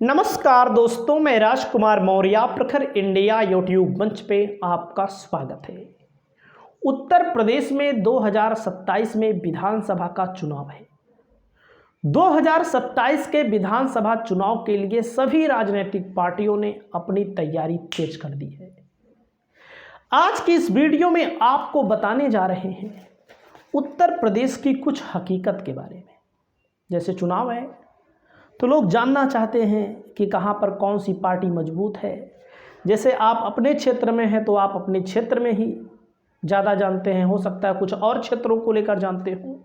नमस्कार दोस्तों, मैं राजकुमार मौर्य प्रखर इंडिया यूट्यूब मंच पे आपका स्वागत है। उत्तर प्रदेश में 2027 में विधानसभा का चुनाव है। 2027 के विधानसभा चुनाव के लिए सभी राजनीतिक पार्टियों ने अपनी तैयारी तेज कर दी है। आज की इस वीडियो में आपको बताने जा रहे हैं उत्तर प्रदेश की कुछ हकीकत के बारे में। जैसे चुनाव है तो लोग जानना चाहते हैं कि कहाँ पर कौन सी पार्टी मजबूत है। जैसे आप अपने क्षेत्र में हैं तो आप अपने क्षेत्र में ही ज़्यादा जानते हैं, हो सकता है कुछ और क्षेत्रों को लेकर जानते हो।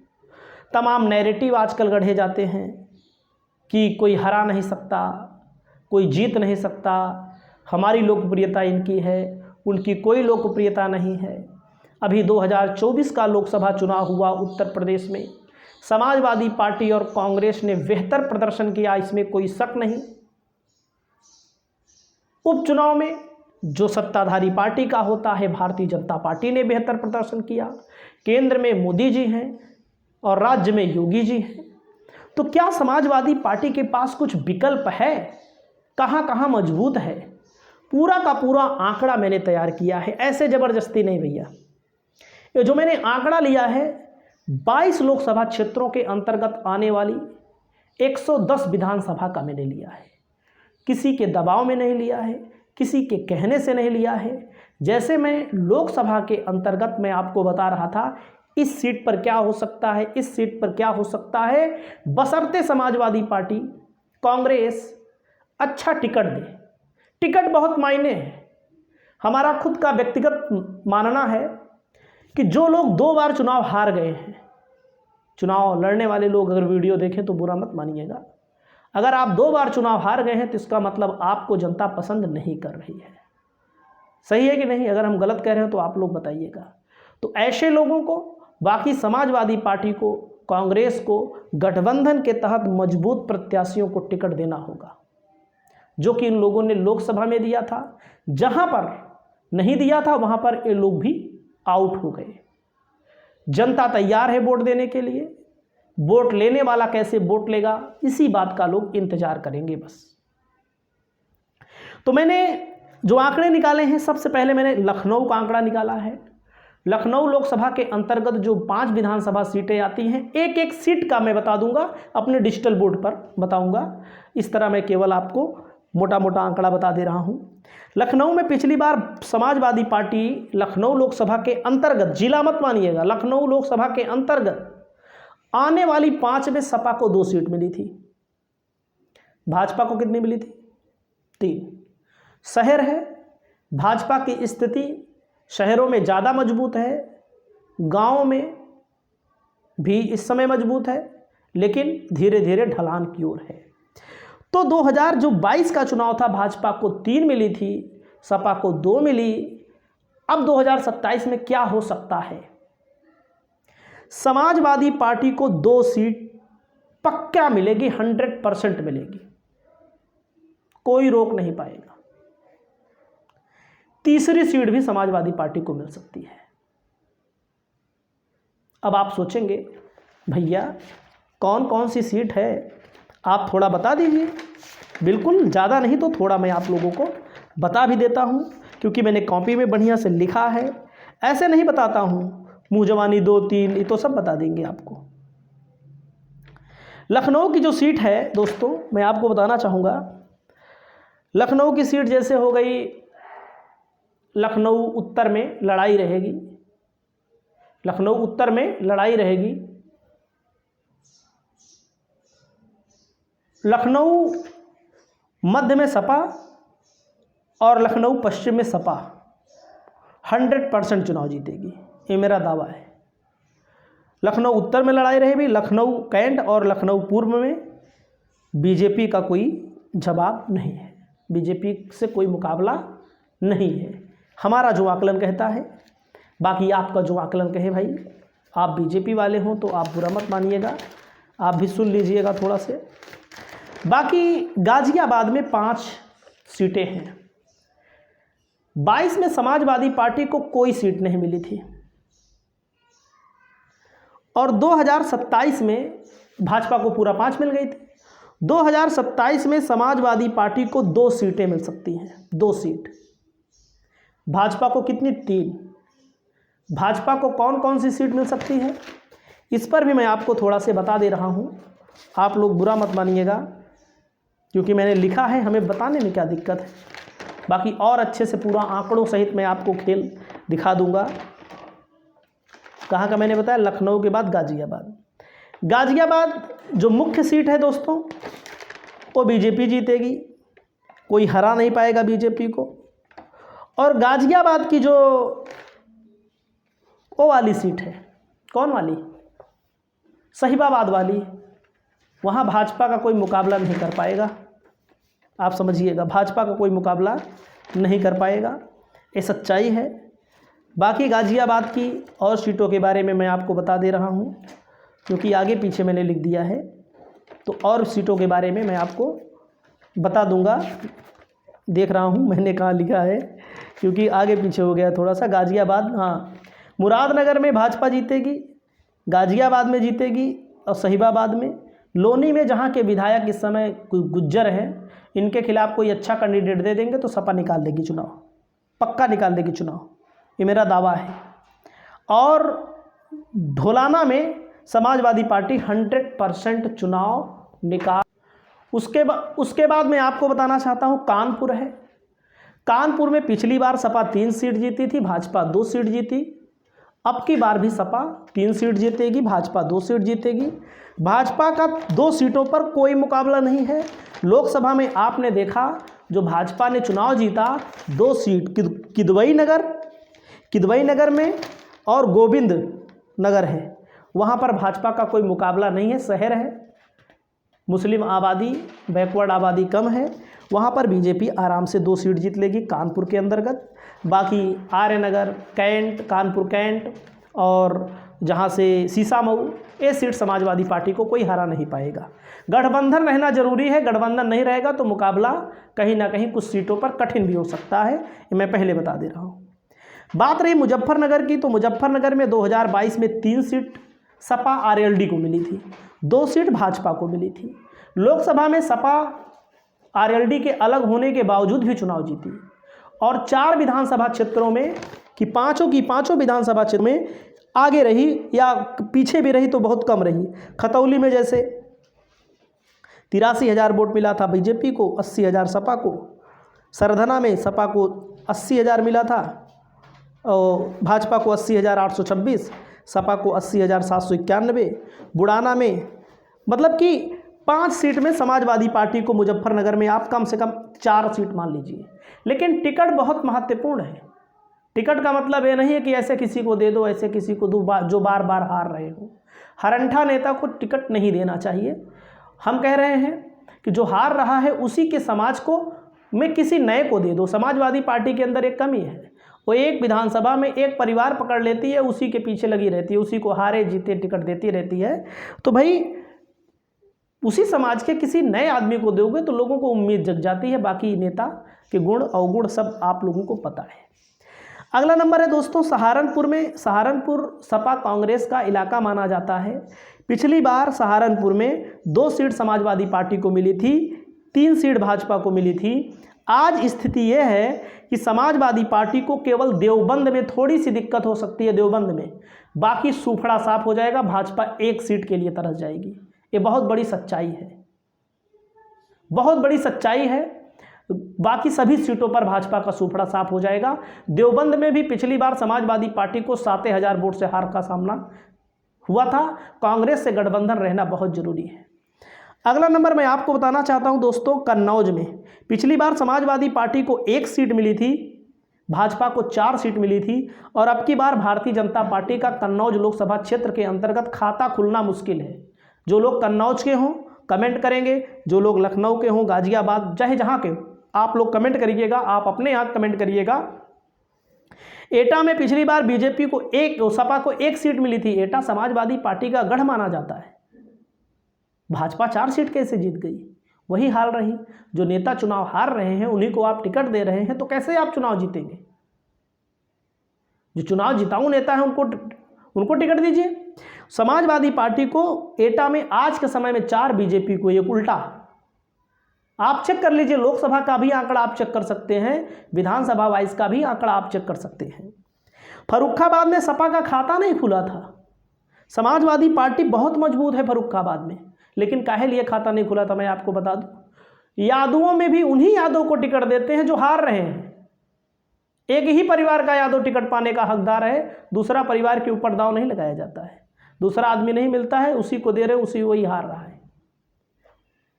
तमाम नैरेटिव आजकल गढ़े जाते हैं कि कोई हरा नहीं सकता, कोई जीत नहीं सकता, हमारी लोकप्रियता इनकी है, उनकी कोई लोकप्रियता नहीं है। अभी 2024 का लोकसभा चुनाव हुआ उत्तर प्रदेश में, समाजवादी पार्टी और कांग्रेस ने बेहतर प्रदर्शन किया, इसमें कोई शक नहीं। उपचुनाव में जो सत्ताधारी पार्टी का होता है, भारतीय जनता पार्टी ने बेहतर प्रदर्शन किया। केंद्र में मोदी जी हैं और राज्य में योगी जी हैं। तो क्या समाजवादी पार्टी के पास कुछ विकल्प है? कहाँ कहाँ मजबूत है? पूरा का पूरा आंकड़ा मैंने तैयार किया है, ऐसे ज़बरदस्ती नहीं भैया। ये जो मैंने आंकड़ा लिया है 22 लोकसभा क्षेत्रों के अंतर्गत आने वाली 110 विधानसभा का मैंने लिया है। किसी के दबाव में नहीं लिया है, किसी के कहने से नहीं लिया है। जैसे मैं लोकसभा के अंतर्गत मैं आपको बता रहा था इस सीट पर क्या हो सकता है, इस सीट पर क्या हो सकता है, बशर्ते समाजवादी पार्टी कांग्रेस अच्छा टिकट दे। टिकट बहुत मायने है। हमारा खुद का व्यक्तिगत मानना है कि जो लोग 2 बार चुनाव हार गए हैं, चुनाव लड़ने वाले लोग अगर वीडियो देखें तो बुरा मत मानिएगा। अगर आप 2 बार चुनाव हार गए हैं तो इसका मतलब आपको जनता पसंद नहीं कर रही है। सही है कि नहीं? अगर हम गलत कह रहे हैं तो आप लोग बताइएगा। तो ऐसे लोगों को, बाकी समाजवादी पार्टी को, कांग्रेस को गठबंधन के तहत मजबूत प्रत्याशियों को टिकट देना होगा, जो कि इन लोगों ने लोकसभा में दिया था। जहां पर नहीं दिया था वहां पर ये लोग भी आउट हो गए। जनता तैयार है वोट देने के लिए। वोट लेने वाला कैसे वोट लेगा, इसी बात का लोग इंतजार करेंगे बस। तो मैंने जो आंकड़े निकाले हैं, सबसे पहले मैंने लखनऊ का आंकड़ा निकाला है। लखनऊ लोकसभा के अंतर्गत जो 5 विधानसभा सीटें आती हैं, एक एक सीट का मैं बता दूंगा, अपने डिजिटल बोर्ड पर बताऊंगा। इस तरह मैं केवल आपको मोटा मोटा आंकड़ा बता दे रहा हूं। लखनऊ में पिछली बार समाजवादी पार्टी लखनऊ लोकसभा के अंतर्गत, जिला मत मानिएगा, लखनऊ लोकसभा के अंतर्गत आने वाली 5 में सपा को 2 सीट मिली थी। भाजपा को कितनी मिली थी? 3। शहर है, भाजपा की स्थिति शहरों में ज़्यादा मजबूत है, गांवों में भी इस समय मजबूत है, लेकिन धीरे धीरे ढलान की ओर है। तो 2022 का चुनाव था, भाजपा को 3 मिली थी, सपा को 2 मिली। अब 2027 में क्या हो सकता है? समाजवादी पार्टी को 2 सीट पक्का मिलेगी, 100% मिलेगी, कोई रोक नहीं पाएगा। तीसरी सीट भी समाजवादी पार्टी को मिल सकती है। अब आप सोचेंगे भैया कौन कौन सी सीट है, आप थोड़ा बता दीजिए। बिल्कुल, ज़्यादा नहीं तो थोड़ा मैं आप लोगों को बता भी देता हूं, क्योंकि मैंने कॉपी में बढ़िया से लिखा है। ऐसे नहीं बताता हूं मुँह जवानी 2-3, ये तो सब बता देंगे आपको। लखनऊ की जो सीट है दोस्तों, मैं आपको बताना चाहूँगा। लखनऊ की सीट जैसे हो गई, लखनऊ उत्तर में लड़ाई रहेगी, लखनऊ उत्तर में लड़ाई रहेगी। लखनऊ मध्य में सपा और लखनऊ पश्चिम में सपा 100% चुनाव जीतेगी, ये मेरा दावा है। लखनऊ उत्तर में लड़ाई रहेगी, लखनऊ कैंट और लखनऊ पूर्व में बीजेपी का कोई जवाब नहीं है, बीजेपी से कोई मुकाबला नहीं है, हमारा जो आकलन कहता है। बाकी आपका जो आकलन कहे भाई, आप बीजेपी वाले हों तो आप बुरा मत मानिएगा, आप भी सुन लीजिएगा थोड़ा से। बाकी गाजियाबाद में 5 सीटें हैं। 22 में समाजवादी पार्टी को कोई सीट नहीं मिली थी और 2027 में भाजपा को पूरा 5 मिल गई थी। 2027 में समाजवादी पार्टी को 2 सीटें मिल सकती हैं, 2 सीट। भाजपा को कितनी? 3। भाजपा को कौन कौन सी सीट मिल सकती है, इस पर भी मैं आपको थोड़ा से बता दे रहा हूँ। आप लोग बुरा मत मानिएगा, क्योंकि मैंने लिखा है, हमें बताने में क्या दिक्कत है। बाकी और अच्छे से पूरा आंकड़ों सहित मैं आपको खेल दिखा दूंगा। कहाँ का मैंने बताया? लखनऊ के बाद गाजियाबाद। गाजियाबाद जो मुख्य सीट है दोस्तों, वो बीजेपी जीतेगी, कोई हरा नहीं पाएगा बीजेपी को। और गाजियाबाद की जो वो वाली सीट है, कौन वाली? साहिबाबाद वाली, वहाँ भाजपा का कोई मुकाबला नहीं कर पाएगा। आप समझिएगा, भाजपा का कोई मुकाबला नहीं कर पाएगा, ये सच्चाई है। बाकी गाजियाबाद की और सीटों के बारे में मैं आपको बता दे रहा हूँ, क्योंकि आगे पीछे मैंने लिख दिया है, तो और सीटों के बारे में मैं आपको बता दूंगा। देख रहा हूँ मैंने कहाँ लिखा है, क्योंकि आगे पीछे हो गया थोड़ा सा। गाजियाबाद, हाँ, मुरादनगर में भाजपा जीतेगी, गाजियाबाद में जीतेगी और साहिबाबाद में। लोनी में जहाँ के विधायक इस समय गुज्जर हैं, इनके खिलाफ कोई अच्छा कैंडिडेट दे देंगे तो सपा निकाल लेगी चुनाव, पक्का निकाल लेगी चुनाव, ये मेरा दावा है। और ढोलाना में समाजवादी पार्टी 100% चुनाव निकाल। उसके बाद मैं आपको बताना चाहता हूँ, कानपुर है। कानपुर में पिछली बार सपा 3 सीट जीती थी, भाजपा 2 सीट जीती। अब की बार भी सपा 3 सीट जीतेगी, भाजपा 2 सीट जीतेगी। भाजपा का 2 सीटों पर कोई मुकाबला नहीं है। लोकसभा में आपने देखा, जो भाजपा ने चुनाव जीता, 2 सीट किदवई नगर में और गोविंद नगर है, वहाँ पर भाजपा का कोई मुकाबला नहीं है। शहर है, मुस्लिम आबादी, बैकवर्ड आबादी कम है, वहाँ पर बीजेपी आराम से 2 सीट जीत लेगी कानपुर के अंतर्गत। बाकी आर्यनगर, कैंट, कानपुर कैंट और जहाँ से सीसामऊ, ये सीट समाजवादी पार्टी को कोई हरा नहीं पाएगा। गठबंधन रहना जरूरी है, गठबंधन नहीं रहेगा तो मुकाबला कहीं ना कहीं कुछ सीटों पर कठिन भी हो सकता है, ये मैं पहले बता दे रहा हूँ। बात रही मुजफ्फरनगर की, तो मुजफ्फरनगर में 2022 में 3 सीट सपा आरएलडी को मिली थी, 2 सीट भाजपा को मिली थी। लोकसभा में सपा आरएलडी के अलग होने के बावजूद भी चुनाव जीती और 4 विधानसभा क्षेत्रों में कि पाँचों विधानसभा क्षेत्र में आगे रही, या पीछे भी रही तो बहुत कम रही। खतौली में जैसे 83,000 वोट मिला था बीजेपी को, 80,000 सपा को। सरधना में सपा को 80,000 मिला था और भाजपा को 80,826, सपा को 80,791। बुड़ाना में मतलब कि 5 सीट में समाजवादी पार्टी को मुजफ्फरनगर में आप कम से कम 4 सीट मान लीजिए। लेकिन टिकट बहुत महत्वपूर्ण है। टिकट का मतलब ये नहीं है कि ऐसे किसी को दे दो, ऐसे किसी को दो जो बार बार हार रहे हो। हरंठा नेता को टिकट नहीं देना चाहिए। हम कह रहे हैं कि जो हार रहा है उसी के समाज को में किसी नए को दे दो। समाजवादी पार्टी के अंदर एक कमी है, वो एक विधानसभा में एक परिवार पकड़ लेती है, उसी के पीछे लगी रहती है, उसी को हारे जीते टिकट देती रहती है। तो भाई उसी समाज के किसी नए आदमी को दोगे तो लोगों को उम्मीद जग जाती है। बाकी नेता के गुण अवगुण सब आप लोगों को पता है। अगला नंबर है दोस्तों सहारनपुर में। सहारनपुर सपा कांग्रेस का इलाका माना जाता है। पिछली बार सहारनपुर में 2 सीट समाजवादी पार्टी को मिली थी, 3 सीट भाजपा को मिली थी। आज स्थिति यह है कि समाजवादी पार्टी को केवल देवबंद में थोड़ी सी दिक्कत हो सकती है, देवबंद में, बाकी सूफड़ा साफ हो जाएगा। भाजपा 1 सीट के लिए तरस जाएगी। ये बहुत बड़ी सच्चाई है, बहुत बड़ी सच्चाई है। बाकी सभी सीटों पर भाजपा का सूफड़ा साफ हो जाएगा। देवबंद में भी पिछली बार समाजवादी पार्टी को 7,000 वोट से हार का सामना हुआ था। कांग्रेस से गठबंधन रहना बहुत जरूरी है। अगला नंबर मैं आपको बताना चाहता हूं दोस्तों कन्नौज में। पिछली बार समाजवादी पार्टी को 1 सीट मिली थी, भाजपा को 4 सीट मिली थी और अब की बार भारतीय जनता पार्टी का कन्नौज लोकसभा क्षेत्र के अंतर्गत खाता खुलना मुश्किल है। जो लोग कन्नौज के हों कमेंट करेंगे, जो लोग लखनऊ के हों, गाजियाबाद, चाहे जहाँ के हो, आप लोग कमेंट करिएगा, आप अपने यहाँ कमेंट करिएगा। एटा में पिछली बार बीजेपी को सपा को 1 सीट मिली थी। एटा समाजवादी पार्टी का गढ़ माना जाता है। भाजपा 4 सीट कैसे जीत गई? वही हाल रही। जो नेता चुनाव हार रहे हैं उन्हीं को आप टिकट दे रहे हैं, तो कैसे आप चुनाव जीतेंगे? जो चुनाव जिताऊ नेता है उनको टिकट दीजिए। समाजवादी पार्टी को एटा में आज के समय में 4, बीजेपी को 1, उल्टा आप चेक कर लीजिए, लोकसभा का भी आंकड़ा आप चेक कर सकते हैं, विधानसभा वाइज का भी आंकड़ा आप चेक कर सकते हैं। फर्रुखाबाद में सपा का खाता नहीं खुला था। समाजवादी पार्टी बहुत मजबूत है फर्रुखाबाद में, लेकिन काहे लिए खाता नहीं खुला था मैं आपको बता दूं। यादवों में भी उन्हीं यादव को टिकट देते हैं जो हार रहे हैं। एक ही परिवार का यादव टिकट पाने का हकदार है, दूसरा परिवार के ऊपर दांव नहीं लगाया जाता है। दूसरा आदमी नहीं मिलता है, उसी को दे रहे, उसी वही हार रहा है।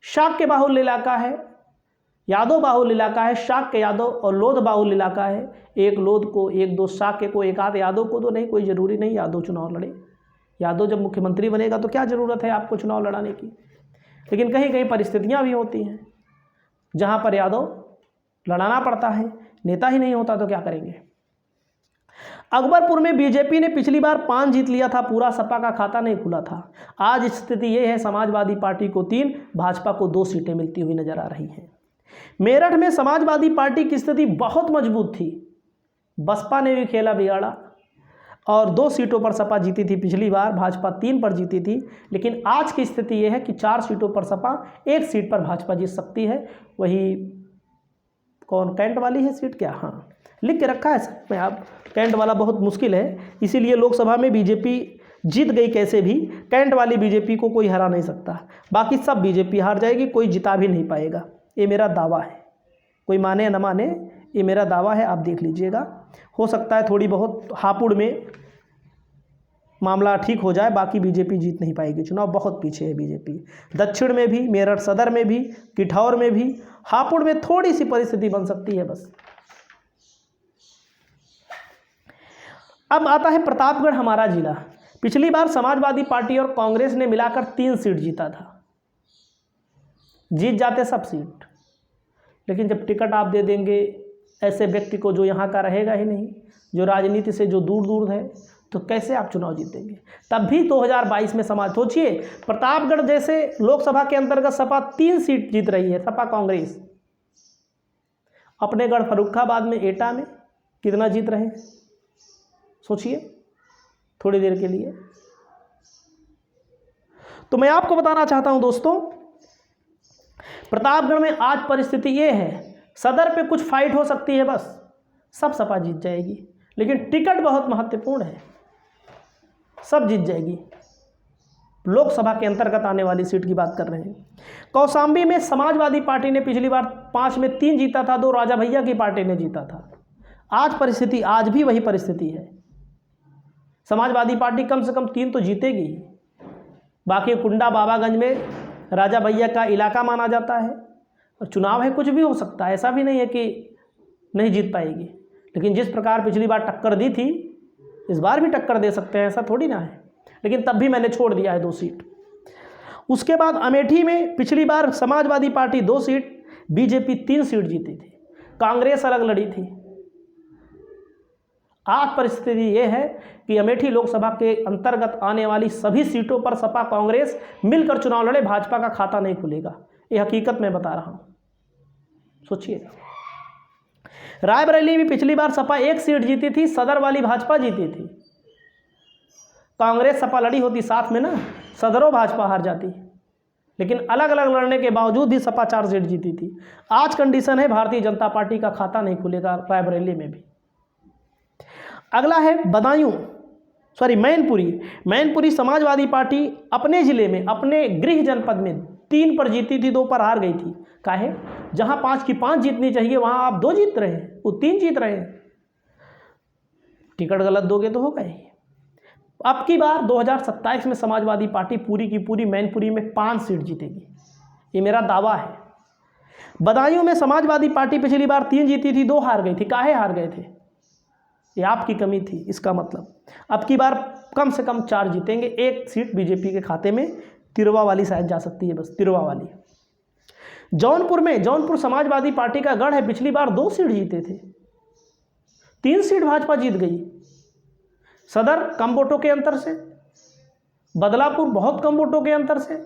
शाक्य बाहुल्य इलाका है, यादव बाहुल्य इलाका है, शाक्य यादव और लोध बाहुल्य इलाका है। एक लोध को, एक दो शाक्य को, एक आध यादव को तो नहीं, कोई ज़रूरी नहीं यादव चुनाव लड़े। यादव जब मुख्यमंत्री बनेगा तो क्या ज़रूरत है आपको चुनाव लड़ाने की। लेकिन कहीं कहीं परिस्थितियाँ भी होती हैं जहाँ पर यादव लड़ाना पड़ता है, नेता ही नहीं होता तो क्या करेंगे। अकबरपुर में बीजेपी ने पिछली बार 5 जीत लिया था, पूरा सपा का खाता नहीं खुला था। आज स्थिति ये है, समाजवादी पार्टी को 3, भाजपा को 2 सीटें मिलती हुई नजर आ रही हैं। मेरठ में समाजवादी पार्टी की स्थिति बहुत मजबूत थी, बसपा ने भी खेला बिगाड़ा और 2 सीटों पर सपा जीती थी पिछली बार, भाजपा 3 पर जीती थी। लेकिन आज की स्थिति यह है कि 4 सीटों पर सपा, 1 सीट पर भाजपा जीत सकती है। वही कौन, कैंट वाली है सीट क्या, हाँ लिख के रखा है सब में, आप कैंट वाला बहुत मुश्किल है, इसीलिए लोकसभा में बीजेपी जीत गई कैसे भी। कैंट वाली बीजेपी को कोई हरा नहीं सकता, बाकी सब बीजेपी हार जाएगी, कोई जिता भी नहीं पाएगा। ये मेरा दावा है, कोई माने न माने, ये मेरा दावा है, आप देख लीजिएगा। हो सकता है थोड़ी बहुत हापुड़ में मामला ठीक हो जाए, बाकी बीजेपी जीत नहीं पाएगी चुनाव, बहुत पीछे है बीजेपी। दक्षिण में भी, मेरठ सदर में भी, किठौर में भी, हापुड़ में थोड़ी सी परिस्थिति बन सकती है बस। अब आता है प्रतापगढ़, हमारा जिला। पिछली बार समाजवादी पार्टी और कांग्रेस ने मिलाकर 3 सीट जीता था, जीत जाते सब सीट। लेकिन जब टिकट आप दे देंगे ऐसे व्यक्ति को जो यहाँ का रहेगा ही नहीं, जो राजनीति से जो दूर दूर है, तो कैसे आप चुनाव जीतेंगे। तब भी 2022 में समाज, सोचिए प्रतापगढ़ जैसे लोकसभा के अंतर्गत सपा 3 सीट जीत रही है, सपा कांग्रेस। अपने गढ़ फर्रुखाबाद में, एटा में कितना जीत रहे हैं सोचिए थोड़ी देर के लिए। तो मैं आपको बताना चाहता हूं दोस्तों, प्रतापगढ़ में आज परिस्थिति ये है, सदर पे कुछ फाइट हो सकती है बस, सब सपा जीत जाएगी। लेकिन टिकट बहुत महत्वपूर्ण है, सब जीत जाएगी। लोकसभा के अंतर्गत आने वाली सीट की बात कर रहे हैं। कौशाम्बी में समाजवादी पार्टी ने पिछली बार 5 में 3 जीता था, 2 राजा भैया की पार्टी ने जीता था। आज परिस्थिति, आज भी वही परिस्थिति है, समाजवादी पार्टी कम से कम 3 तो जीतेगी। बाकी कुंडा बाबागंज में राजा भैया का इलाका माना जाता है और चुनाव है, कुछ भी हो सकता है, ऐसा भी नहीं है कि नहीं जीत पाएगी। लेकिन जिस प्रकार पिछली बार टक्कर दी थी, इस बार भी टक्कर दे सकते हैं, ऐसा थोड़ी ना है। लेकिन तब भी मैंने छोड़ दिया है 2 सीट। उसके बाद अमेठी में पिछली बार Samajwadi Party 2 seat, BJP 3 seat जीती थी, कांग्रेस अलग लड़ी थी। आज परिस्थिति ये है कि अमेठी लोकसभा के अंतर्गत आने वाली सभी सीटों पर सपा कांग्रेस मिलकर चुनाव लड़े, भाजपा का खाता नहीं खुलेगा। ये हकीकत मैं बता रहा हूं, सोचिए। रायबरेली में पिछली बार सपा 1 सीट जीती थी, सदर वाली भाजपा जीती थी। कांग्रेस सपा लड़ी होती साथ में ना, सदरों भाजपा हार जाती। लेकिन अलग अलग लड़ने के बावजूद भी सपा 4 सीट जीती थी। आज कंडीशन है, भारतीय जनता पार्टी का खाता नहीं खुलेगा रायबरेली में भी। अगला है मैनपुरी। मैनपुरी समाजवादी पार्टी अपने ज़िले में, अपने गृह जनपद में 3 पर जीती थी, 2 पर हार गई थी। काहे, जहां 5 की 5 जीतनी चाहिए वहां आप 2 जीत रहे हैं, वो 3 जीत रहे हैं। टिकट गलत दोगे तो होगा ही। अब की बार 2027 में समाजवादी पार्टी पूरी की पूरी मैनपुरी में 5 सीट जीतेगी, ये मेरा दावा है। बदायूं में समाजवादी पार्टी पिछली बार 3 जीती थी, 2 हार गई थी। काहे हार गए थे, ये आपकी कमी थी। इसका मतलब अब की बार कम से कम 4 जीतेंगे। 1 सीट बीजेपी के खाते में, तिरवा वाली शायद जा सकती है, बस तिरवा वाली। जौनपुर समाजवादी पार्टी का गढ़ है, पिछली बार 2 सीट जीते थे, 3 सीट भाजपा जीत गई। सदर कम वोटों के अंतर से, बदलापुर बहुत कम वोटों के अंतर से।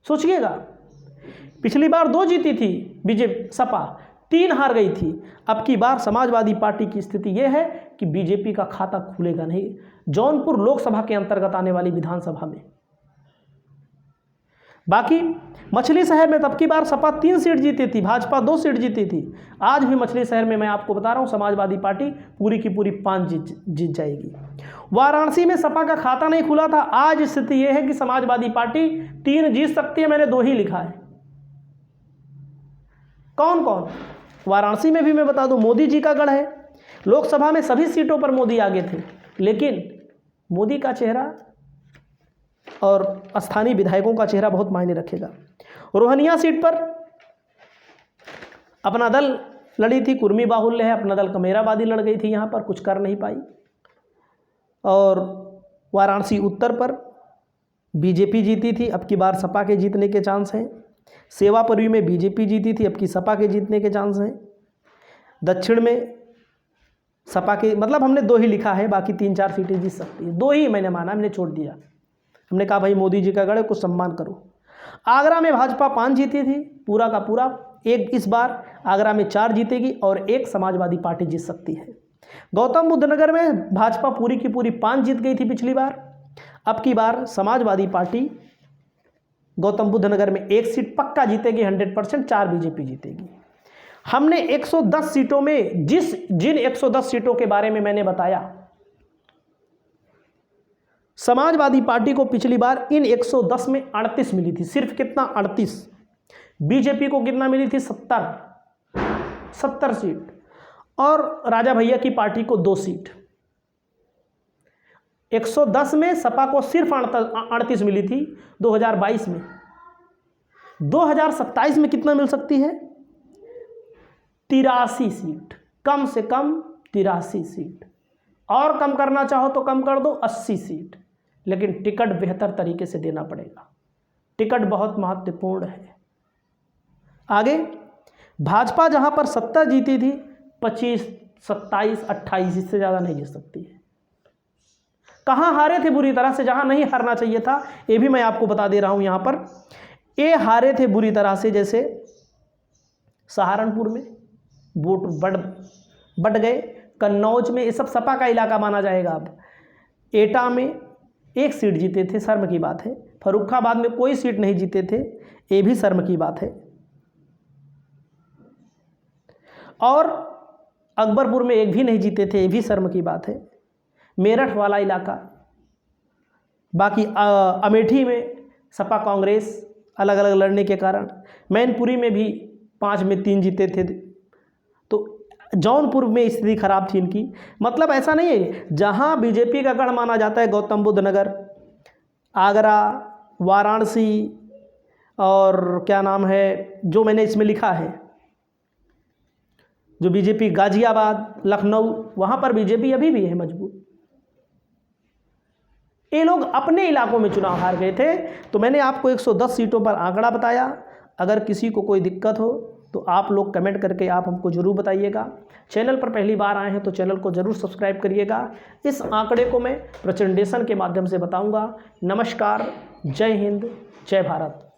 सोचिएगा, पिछली बार 2 जीती थी बीजेपी, सपा 3 हार गई थी। अब की बार समाजवादी पार्टी की स्थिति यह है कि बीजेपी का खाता खुलेगा नहीं जौनपुर लोकसभा के अंतर्गत आने वाली विधानसभा में। बाकी मछली शहर में तब की बार सपा 3 सीट जीती थी, भाजपा 2 सीट जीती थी। आज भी मछली शहर में मैं आपको बता रहा हूँ समाजवादी पार्टी पूरी की पूरी 5 जीत जाएगी। वाराणसी में सपा का खाता नहीं खुला था, आज स्थिति यह है कि समाजवादी पार्टी 3 जीत सकती है, मैंने 2 ही लिखा है। कौन कौन? वाराणसी में भी मैं बता दूं मोदी जी का गढ़ है, लोकसभा में सभी सीटों पर मोदी आगे थे, लेकिन मोदी का चेहरा और स्थानीय विधायकों का चेहरा बहुत मायने रखेगा। रोहनिया सीट पर अपना दल लड़ी थी, कुर्मी बाहुल्य है, अपना दल कमेराबादी लड़ गई थी, यहाँ पर कुछ कर नहीं पाई। और वाराणसी उत्तर पर बीजेपी जीती थी, अब की बार सपा के जीतने के चांस हैं। सेवापुरी में बीजेपी जीती थी, अब की सपा के जीतने के चांस हैं। दक्षिण में सपा के, मतलब हमने 2 ही लिखा है, बाकी 3-4 सीटें जीत सकती है। 2 ही मैंने माना, हमने छोड़ दिया। हमने कहा भाई मोदी जी का गढ़ है, कुछ सम्मान करो। आगरा में भाजपा 5 जीती थी, पूरा का पूरा। एक इस बार आगरा में 4 जीतेगी और 1 समाजवादी पार्टी जीत सकती है। गौतम बुद्ध नगर में भाजपा पूरी की पूरी 5 जीत गई थी पिछली बार, अब की बार समाजवादी पार्टी गौतम बुद्ध नगर में 1 सीट पक्का जीतेगी 100%, 4 बीजेपी जीतेगी। हमने 110 सीटों में जिन 110 सीटों के बारे में मैंने बताया, समाजवादी पार्टी को पिछली बार इन 110 में 38 मिली थी। सिर्फ कितना? 38। बीजेपी को कितना मिली थी? 70 सीट। और राजा भैया की पार्टी को 2 सीट। 110 में सपा को सिर्फ 38 मिली थी 2022 में। 2027 में कितना मिल सकती है? 83 सीट, कम से कम 83 सीट। और कम करना चाहो तो कम कर दो, 80 सीट, लेकिन टिकट बेहतर तरीके से देना पड़ेगा। टिकट बहुत महत्वपूर्ण है। आगे भाजपा जहां पर 70 जीती थी, 25, 27, 28 इससे ज़्यादा नहीं जीत सकती है। कहाँ हारे थे बुरी तरह से, जहां नहीं हारना चाहिए था, ये भी मैं आपको बता दे रहा हूं। यहां पर ये हारे थे बुरी तरह से, जैसे सहारनपुर में वोट बढ़ गए, कन्नौज में, ये सब सपा का इलाका माना जाएगा। अब एटा में 1 सीट जीते थे, शर्म की बात है। फर्रुखाबाद में कोई सीट नहीं जीते थे, ये भी शर्म की बात है। और अकबरपुर में 1 भी नहीं जीते थे, ये भी शर्म की बात है। मेरठ वाला इलाका, बाकी अमेठी में सपा कांग्रेस अलग अलग लड़ने के कारण, मैनपुरी में भी 5 में 3 जीते थे। तो जौनपुर में स्थिति खराब थी इनकी। मतलब ऐसा नहीं है, जहां बीजेपी का गढ़ माना जाता है गौतम बुद्ध नगर, आगरा, वाराणसी और क्या नाम है जो मैंने इसमें लिखा है, जो बीजेपी गाजियाबाद, लखनऊ, वहां पर बीजेपी अभी भी है मजबूत। ये लोग अपने इलाकों में चुनाव हार गए थे। तो मैंने आपको 110 सीटों पर आंकड़ा बताया। अगर किसी को कोई दिक्कत हो तो आप लोग कमेंट करके आप हमको ज़रूर बताइएगा। चैनल पर पहली बार आए हैं तो चैनल को ज़रूर सब्सक्राइब करिएगा। इस आंकड़े को मैं प्रेजेंटेशन के माध्यम से बताऊंगा। नमस्कार, जय हिंद, जय भारत।